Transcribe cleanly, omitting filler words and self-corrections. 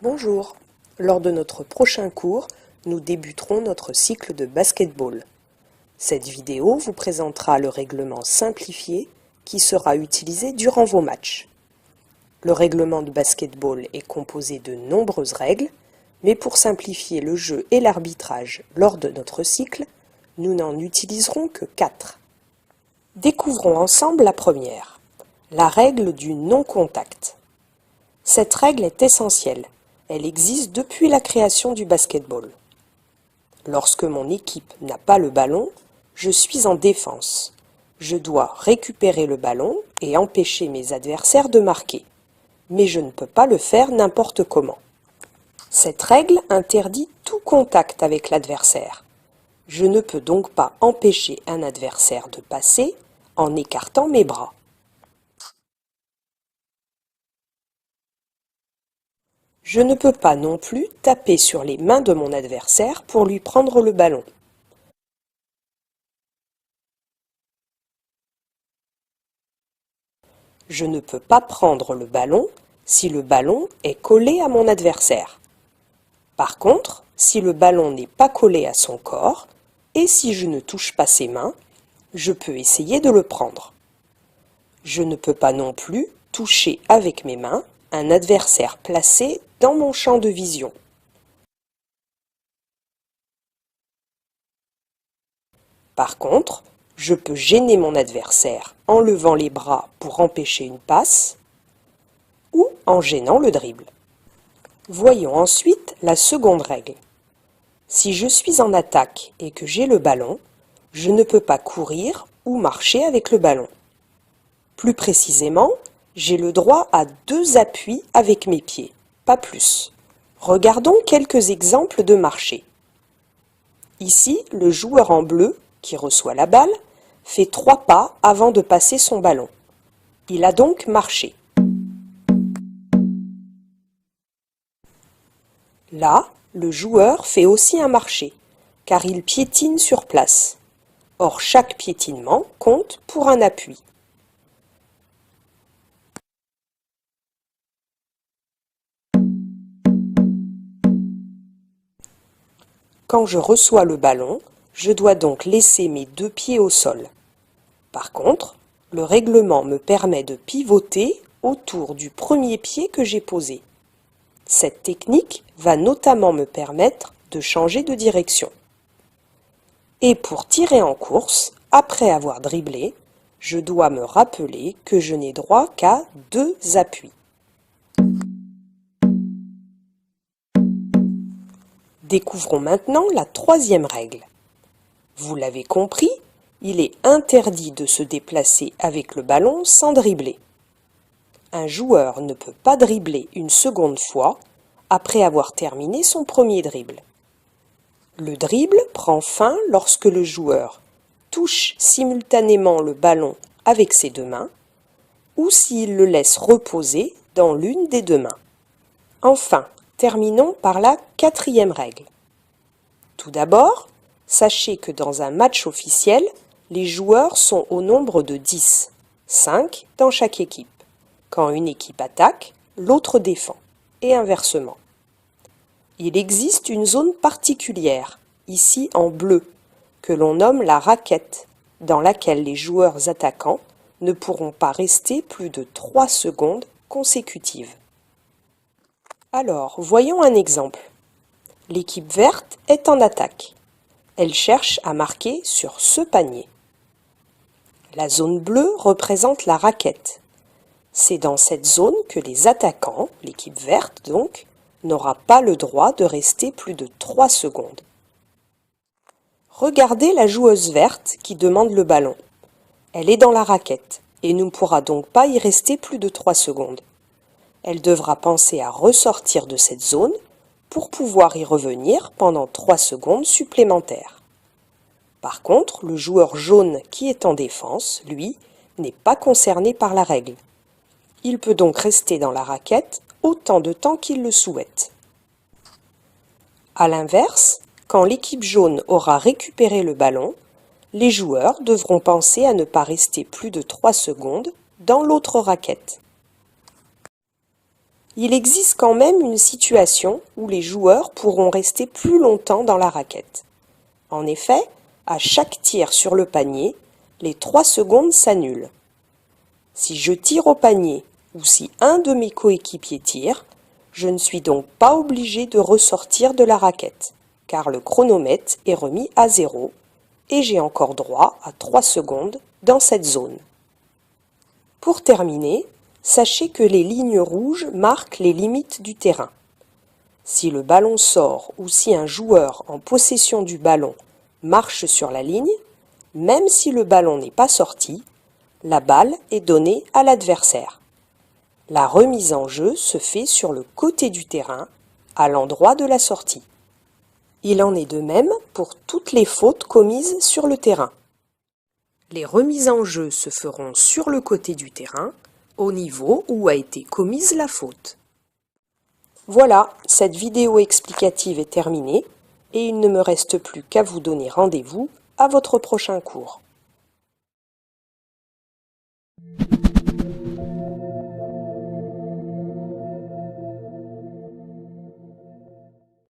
Bonjour, lors de notre prochain cours, nous débuterons notre cycle de basket-ball. Cette vidéo vous présentera le règlement simplifié qui sera utilisé durant vos matchs. Le règlement de basket-ball est composé de nombreuses règles, mais pour simplifier le jeu et l'arbitrage lors de notre cycle, nous n'en utiliserons que 4. Découvrons ensemble la première, la règle du non-contact. Cette règle est essentielle. Elle existe depuis la création du basket-ball. Lorsque mon équipe n'a pas le ballon, je suis en défense. Je dois récupérer le ballon et empêcher mes adversaires de marquer. Mais je ne peux pas le faire n'importe comment. Cette règle interdit tout contact avec l'adversaire. Je ne peux donc pas empêcher un adversaire de passer en écartant mes bras. Je ne peux pas non plus taper sur les mains de mon adversaire pour lui prendre le ballon. Je ne peux pas prendre le ballon si le ballon est collé à mon adversaire. Par contre, si le ballon n'est pas collé à son corps et si je ne touche pas ses mains, je peux essayer de le prendre. Je ne peux pas non plus toucher avec mes mains un adversaire placé dans mon champ de vision. Par contre, je peux gêner mon adversaire en levant les bras pour empêcher une passe ou en gênant le dribble. Voyons ensuite la seconde règle. Si je suis en attaque et que j'ai le ballon, je ne peux pas courir ou marcher avec le ballon. Plus précisément, j'ai le droit à 2 appuis avec mes pieds, pas plus. Regardons quelques exemples de marché. Ici, le joueur en bleu, qui reçoit la balle, fait 3 pas avant de passer son ballon. Il a donc marché. Là, le joueur fait aussi un marché, car il piétine sur place. Or, chaque piétinement compte pour un appui. Quand je reçois le ballon, je dois donc laisser mes 2 pieds au sol. Par contre, le règlement me permet de pivoter autour du premier pied que j'ai posé. Cette technique va notamment me permettre de changer de direction. Et pour tirer en course, après avoir dribblé, je dois me rappeler que je n'ai droit qu'à 2 appuis. Découvrons maintenant la troisième règle. Vous l'avez compris, il est interdit de se déplacer avec le ballon sans dribbler. Un joueur ne peut pas dribbler une seconde fois après avoir terminé son premier dribble. Le dribble prend fin lorsque le joueur touche simultanément le ballon avec ses 2 mains ou s'il le laisse reposer dans l'une des 2 mains. Enfin, terminons par la quatrième règle. Tout d'abord, sachez que dans un match officiel, les joueurs sont au nombre de 10, 5 dans chaque équipe. Quand une équipe attaque, l'autre défend, et inversement. Il existe une zone particulière, ici en bleu, que l'on nomme la raquette, dans laquelle les joueurs attaquants ne pourront pas rester plus de 3 secondes consécutives. Alors, voyons un exemple. L'équipe verte est en attaque. Elle cherche à marquer sur ce panier. La zone bleue représente la raquette. C'est dans cette zone que les attaquants, l'équipe verte donc, n'aura pas le droit de rester plus de 3 secondes. Regardez la joueuse verte qui demande le ballon. Elle est dans la raquette et ne pourra donc pas y rester plus de 3 secondes. Elle devra penser à ressortir de cette zone pour pouvoir y revenir pendant 3 secondes supplémentaires. Par contre, le joueur jaune qui est en défense, lui, n'est pas concerné par la règle. Il peut donc rester dans la raquette autant de temps qu'il le souhaite. À l'inverse, quand l'équipe jaune aura récupéré le ballon, les joueurs devront penser à ne pas rester plus de 3 secondes dans l'autre raquette. Il existe quand même une situation où les joueurs pourront rester plus longtemps dans la raquette. En effet, à chaque tir sur le panier, les 3 secondes s'annulent. Si je tire au panier ou si un de mes coéquipiers tire, je ne suis donc pas obligé de ressortir de la raquette, car le chronomètre est remis à 0 et j'ai encore droit à 3 secondes dans cette zone. Pour terminer, sachez que les lignes rouges marquent les limites du terrain. Si le ballon sort ou si un joueur en possession du ballon marche sur la ligne, même si le ballon n'est pas sorti, la balle est donnée à l'adversaire. La remise en jeu se fait sur le côté du terrain, à l'endroit de la sortie. Il en est de même pour toutes les fautes commises sur le terrain. Les remises en jeu se feront sur le côté du terrain, au niveau où a été commise la faute. Voilà, cette vidéo explicative est terminée et il ne me reste plus qu'à vous donner rendez-vous à votre prochain cours.